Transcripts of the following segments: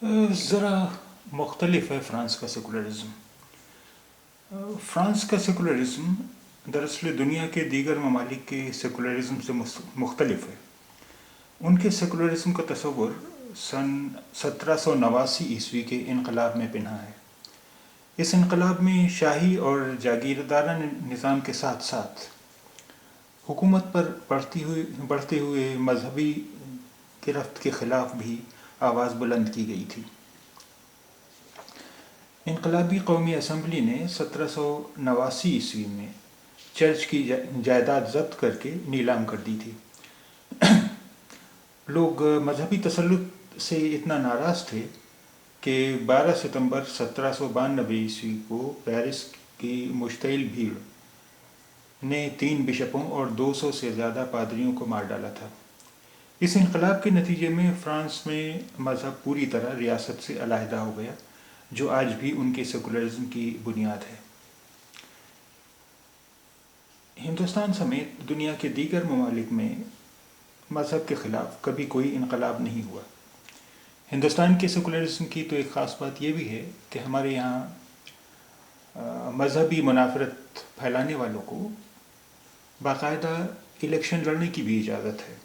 ذرا مختلف ہے فرانس کا سیکولرزم۔ فرانس کا سیکولرزم دراصل دنیا کے دیگر ممالک کے سیکولرزم سے مختلف ہے۔ ان کے سیکولرزم کا تصور سن 1789 کے انقلاب میں پنہا ہے۔ اس انقلاب میں شاہی اور جاگیردارانہ نظام کے ساتھ ساتھ حکومت پر بڑھتے ہوئے مذہبی گرفت کے خلاف بھی آواز بلند کی گئی تھی۔ انقلابی قومی اسمبلی نے 1789 میں چرچ کی جائیداد ضبط کر کے نیلام کر دی تھی۔ لوگ مذہبی تسلط سے اتنا ناراض تھے کہ 12 ستمبر 1792 کو پیرس کی مشتعل بھیڑ نے 3 بشپوں اور 200 سے زیادہ پادریوں کو مار ڈالا تھا۔ اس انقلاب کے نتیجے میں فرانس میں مذہب پوری طرح ریاست سے علیحدہ ہو گیا، جو آج بھی ان کے سیکولرزم کی بنیاد ہے۔ ہندوستان سمیت دنیا کے دیگر ممالک میں مذہب کے خلاف کبھی کوئی انقلاب نہیں ہوا۔ ہندوستان کے سیکولرزم کی تو ایک خاص بات یہ بھی ہے کہ ہمارے یہاں مذہبی منافرت پھیلانے والوں کو باقاعدہ الیکشن لڑنے کی بھی اجازت ہے۔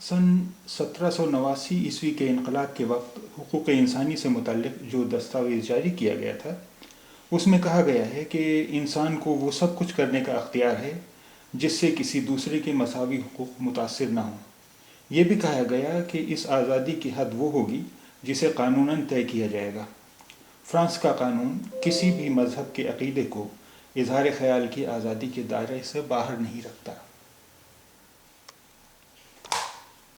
سن 1789 کے انقلاب کے وقت حقوق انسانی سے متعلق جو دستاویز جاری کیا گیا تھا، اس میں کہا گیا ہے کہ انسان کو وہ سب کچھ کرنے کا اختیار ہے جس سے کسی دوسرے کے مساوی حقوق متاثر نہ ہوں۔ یہ بھی کہا گیا کہ اس آزادی کی حد وہ ہوگی جسے قانوناً طے کیا جائے گا۔ فرانس کا قانون کسی بھی مذہب کے عقیدے کو اظہار خیال کی آزادی کے دائرے سے باہر نہیں رکھتا۔